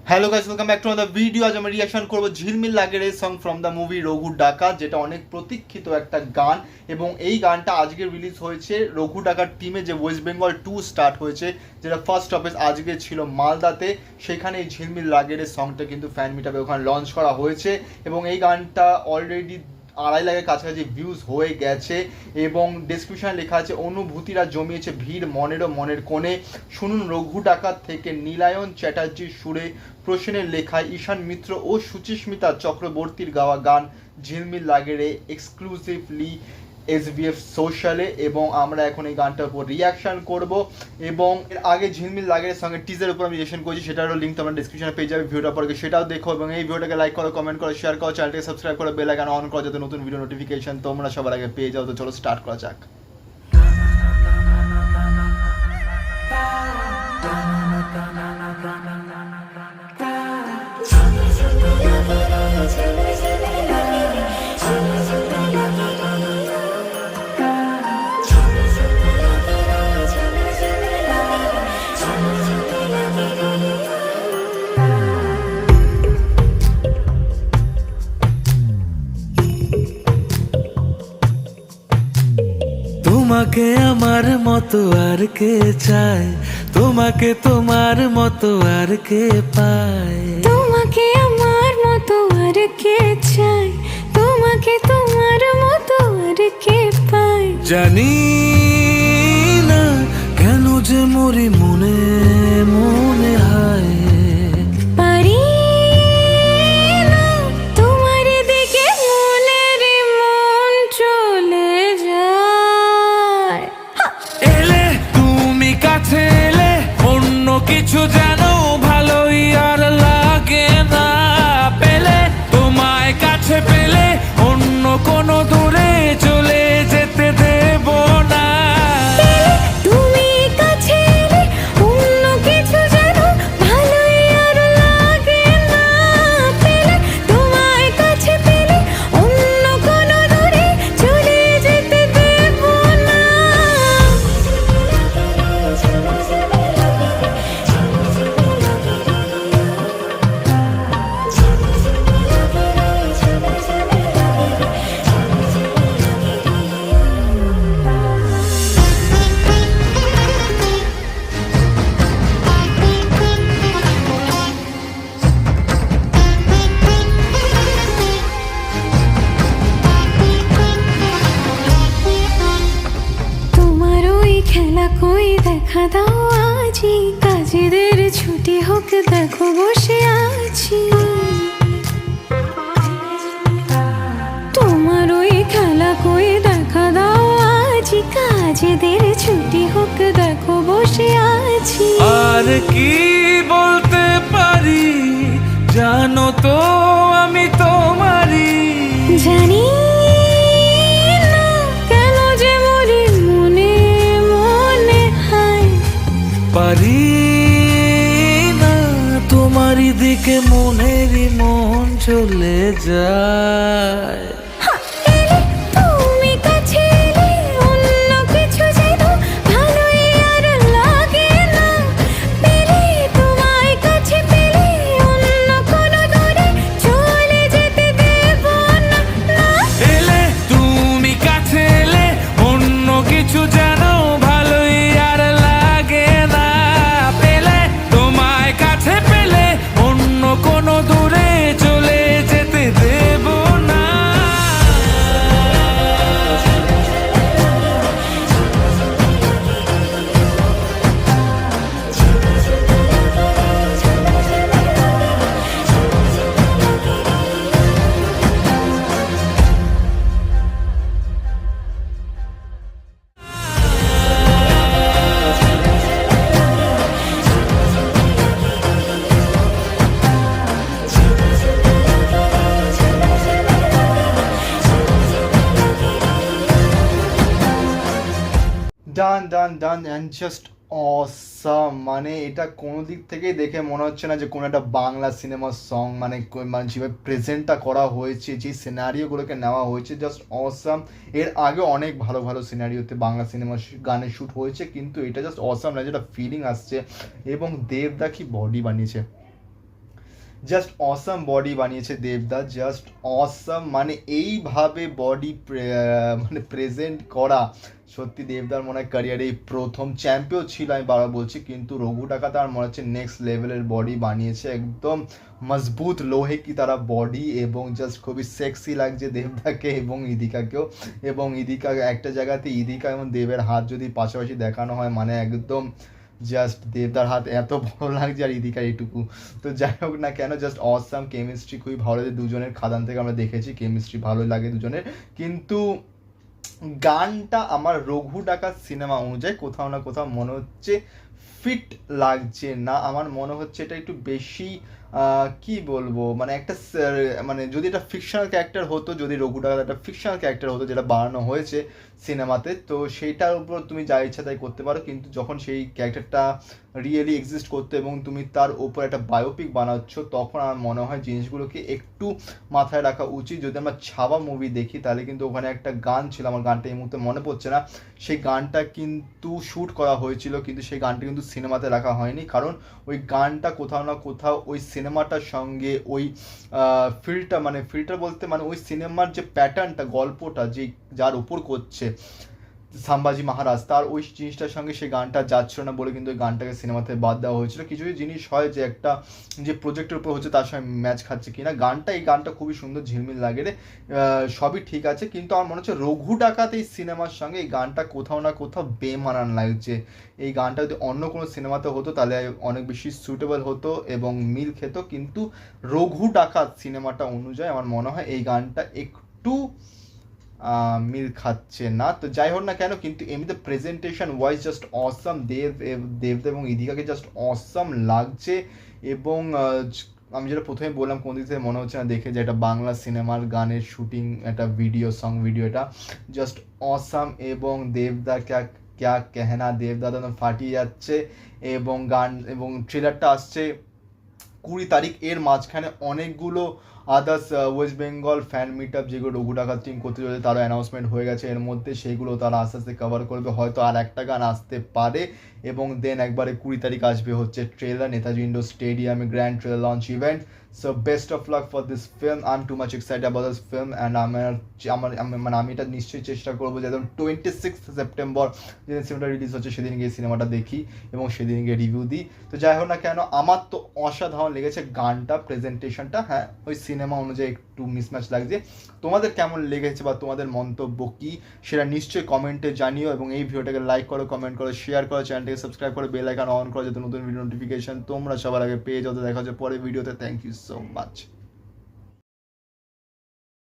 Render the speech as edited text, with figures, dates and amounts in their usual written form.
Hello guys, welcome back to another video. আজ আমি reaction করব ঝিলমিল লাগে রে song from the movie Raghu ডাকাত, যেটা অনেক প্রতীক্ষিত একটা গান। এবং এই গানটা আজকে রিলিজ হয়েছে রঘু ডাকাত টিমে, যে ওয়েস্ট বেঙ্গল 2 স্টার্ট হয়েছে, যেটা ফার্স্ট স্টপেজ আজকে ছিল মালদাতে। সেখানে এই ঝিলমিল লাগে রে সংটা কিন্তু ফ্যান মিটআপে ওখানে লঞ্চ করা হয়েছে। এবং এই গানটা অলরেডি 2.5 লাখের কাছাকাছি ভিউজ হয়ে গেছে। এবং ডেসক্রিপশনে লেখা আছে, অনুভূতিরা জমিয়েছে ভিড় মনেরও মনের কোণে, শুনুন রঘু ডাকাত থেকে নীলায়ন চ্যাটার্জির সুরে, প্রসেনের লেখায় ঈশান মিত্র ও সুচিস্মিতা চক্রবর্তীর গাওয়া গান ঝিলমিল লাগে রে, এক্সক্লুসিভলি SBF সোশ্যালে। এবং আমরা এখন এই গানটার উপর রিয়াকশন করব। এবং এর আগে ঝিলমিল লাগের সঙ্গে টিজার উপর আমি রিয়াকশন করেছি, সেটারও লিঙ্ক তোমরা ডিসক্রিপশনে পেয়ে যাবে। ভিডিওটা পরে সেটাও দেখো এবং এই ভিডিওটাকে লাইক করো, কমেন্ট করো, শেয়ার করো, চ্যানেলটাকে সাবস্ক্রাইব করো, বেল আইকন অন করো যাতে নতুন ভিডিও নোটিফিকেশন তোমরা সবার আগে পেয়ে যাও। তো চলো স্টার্ট করা যাক। তোমাকে আমার মতো আর কে চায়, তোমাকে তোমার মতো আর কে পায়, তোমাকে আমার মতো আর কে চায়, তোমাকে তোমার মতো আর কে পায়। জানি না কেন যে মরি মনে মনে হয়, পারি না তোমার দিকে মনের মন চলে যায়। এলে তুমি কাছে এলে অন্য কিছু যেন ভালোই আর লাগে না, পেলে তোমায় কাছে পেলে অন্য কোনো দূরে চলে যেতে দেব না। তুমি কাছে এলে অন্য কিছু যেন ভালোই আর লাগে না, পেলে তোমায় কাছে পেলে অন্য কোনো দূরে চলে যেতে দেব না। তোমার ওই খেলা কই দেখা দাও আজি, কাজেদের ছুটি হোক দেখো বসে আছি। তোমার ওই খেলা কই দেখা দাও আজি, কাজেদের ছুটি হোক দেখো বসে আছি। আর কি বলতে পারি জানো তো আমি তোমারই, জানি না কেন যে মরি মনে মনে হয়, পারি না তোমারই দিকে মনেরই মন চলে যায়। এলে তুমি কাছে এলে অন্য কিছু যেন ভালোই আর লাগে না, পেলে তোমায় কাছে পেলে অন্য কোনো দূরে চলে যেতে দেব না। এলে তুমি কাছে এলে অন্য কিছু যেন ভালোই আর লাগে না, পেলে তোমায় কাছে পেলে অন্য কোনো দূরে চলে যেতে দেব না। ডান ডান ডান অ্যান্ড জাস্ট অসাম। মানে এটা কোনো দিক থেকেই দেখে মনে হচ্ছে না যে কোনো একটা বাংলা সিনেমার সং। মানে যেভাবে প্রেজেন্টটা করা হয়েছে, যে সিনারিওগুলোকে নেওয়া হয়েছে, জাস্ট অসাম। এর আগে অনেক ভালো ভালো সিনারিওতে বাংলা সিনেমা গানের শ্যুট হয়েছে, কিন্তু এটা জাস্ট অসাম না, যেটা ফিলিং আসছে। এবং দেবদা কি বডি বানিয়েছে, জাস্ট অসাম বডি বানিয়েছে দেবদা, জাস্ট অসাম, মানে এইভাবে বডি মানে প্রেজেন্ট করা সত্যি দেবদার মনে হয় ক্যারিয়ারে এই প্রথম। চ্যাম্পিয়ন ছিল আমি বারবার বলছি, কিন্তু রঘু টাকা তার মনে হচ্ছে নেক্সট লেভেলের বডি বানিয়েছে, একদম মজবুত লোহে কি তারা বডি, এবং জাস্ট খুবই সেক্সি লাগছে দেবদাকে এবং ইদিকাকেও। এবং ইদিকা একটা জায়গাতে ইদিকা এবং দেবের হাত যদি পাশাপাশি দেখানো হয় মানে একদম জাস্ট দেবদার হাত এত ভালো লাগছে আর ইদিকার এইটুকু। তো যাই হোক না কেন, জাস্ট অসাম কেমিস্ট্রি খুবই ভালো লাগে দুজনের, খাদান থেকে আমরা দেখেছি কেমিস্ট্রি ভালোই লাগে দুজনের। কিন্তু গানটা আমার রঘু ডাকাত সিনেমা অনুযায়ী কোথাও না কোথাও মনে হচ্ছে ফিট লাগছে না। আমার মনে হচ্ছে এটা একটু বেশি কি বলবো, মানে একটা মানে যদি এটা ফিকশনাল ক্যারেক্টার হতো, যদি রঘু ডাকাত একটা ফিকশনাল ক্যারেক্টার হতো যেটা বানানো হয়েছে সিনেমাতে, তো সেইটার উপর তুমি যা ইচ্ছা তাই করতে পারো। কিন্তু যখন সেই ক্যারেক্টারটা রিয়েলি এক্সিস্ট করতো এবং তুমি তার উপর একটা বায়োপিক বানাচ্ছ, তখন আমার মনে হয় জিনিসগুলোকে একটু মাথায় রাখা উচিত। যদি আমরা ছাবা মুভি দেখি তাহলে কিন্তু ওখানে একটা গান ছিল, আমার গানটা এই মুহূর্তে মনে পড়ছে না, সেই গানটা কিন্তু শ্যুট করা হয়েছিল কিন্তু সেই গানটা কিন্তু সিনেমাতে রাখা হয়নি, কারণ ওই গানটা কোথাও না কোথাও ওই সিনেমাটার সঙ্গে ওই ফিল্টার বলতে মানে ওই সিনেমার যে প্যাটার্নটা, গল্পটা যে যার উপর করছে সাম্বাজি মহারাজ, তার ওই জিনিসটার সঙ্গে সেই গানটা যাচ্ছিল না বলে কিন্তু ওই গানটাকে সিনেমাতে বাদ দেওয়া হয়েছিল। কিছু কিছু জিনিস হয় যে একটা যে প্রজেক্টের উপর হচ্ছে তার সঙ্গে ম্যাচ খাচ্ছে কিনা। এই গানটা খুবই সুন্দর, ঝিলমিল লাগে রে, সবই ঠিক আছে, কিন্তু আমার মনে হচ্ছে রঘু ডাকাত এই সিনেমার সঙ্গে এই গানটা কোথাও না কোথাও বেমানান লাগছে। এই গানটা যদি অন্য কোনো সিনেমাতে হতো তাহলে অনেক বেশি সুটেবল হতো এবং মিল খেত, কিন্তু রঘু ডাকাত সিনেমাটা অনুযায়ী আমার মনে হয় এই গানটা একটু মিল খাচ্ছে না। তো যাই হোক না কেন, কিন্তু এমনিতে প্রেজেন্টেশন ওয়াইজ জাস্ট অসাম, দেবদেব এবং ইদিকাকে জাস্ট অসাম লাগছে। এবং আমি যেটা প্রথমে বললাম কোন দিক থেকে মনে হচ্ছে না দেখে যে এটা বাংলা সিনেমার গানের শুটিং, একটা সং ভিডিও, এটা জাস্ট অসাম। এবং দেবদা ক্যা কেহনা, দেবদা তো ফাটিয়ে যাচ্ছে। এবং গান এবং ট্রেলারটা আসছে 20 তারিখ, এর মাঝখানে অনেকগুলো others West Bengal fan meet up যেগুলো রঘু ডাকাত টিম করতে চলেছে তারও অ্যানাউন্সমেন্ট হয়ে গেছে, এর মধ্যে সেইগুলো তারা আস্তে আস্তে কভার করবে, হয়তো আর একটা গান আসতে পারে। এবং দেন একবারে 20 তারিখ আসবে হচ্ছে ট্রেলার, নেতাজি ইন্ডোর স্টেডিয়ামে grand trailer launch event. So best of luck for this film, I am too much excited about this film and মানে আমি এটা নিশ্চয়ই চেষ্টা করবো যে একদম 26 সেপ্টেম্বর যেদিন সিনেমাটা রিলিজ হচ্ছে সেদিন গিয়ে সিনেমাটা দেখি এবং সেদিন গিয়ে রিভিউ দিই। তো যাই হোক না কেন, আমার তো অসাধারণ লেগেছে গানটা, প্রেজেন্টেশনটা, হ্যাঁ ওই সিনেমা অনুযায়ী একটু মিসম্যাচ লাগছে। তোমাদের কেমন লেগেছে বা তোমাদের মন্তব্য কি সেটা নিশ্চয়ই কমেন্টে জানিও, এবং এই ভিডিওটাকে লাইক করো, কমেন্ট করো, শেয়ার করো, চ্যানেলটাকে সাবস্ক্রাইব করো, বেল আইকন অন করো যাতে নতুন ভিডিও নোটিফিকেশন তোমরা সবার আগে পেয়ে যাও। দেখা হচ্ছে পরের ভিডিওতে। Thank you so much.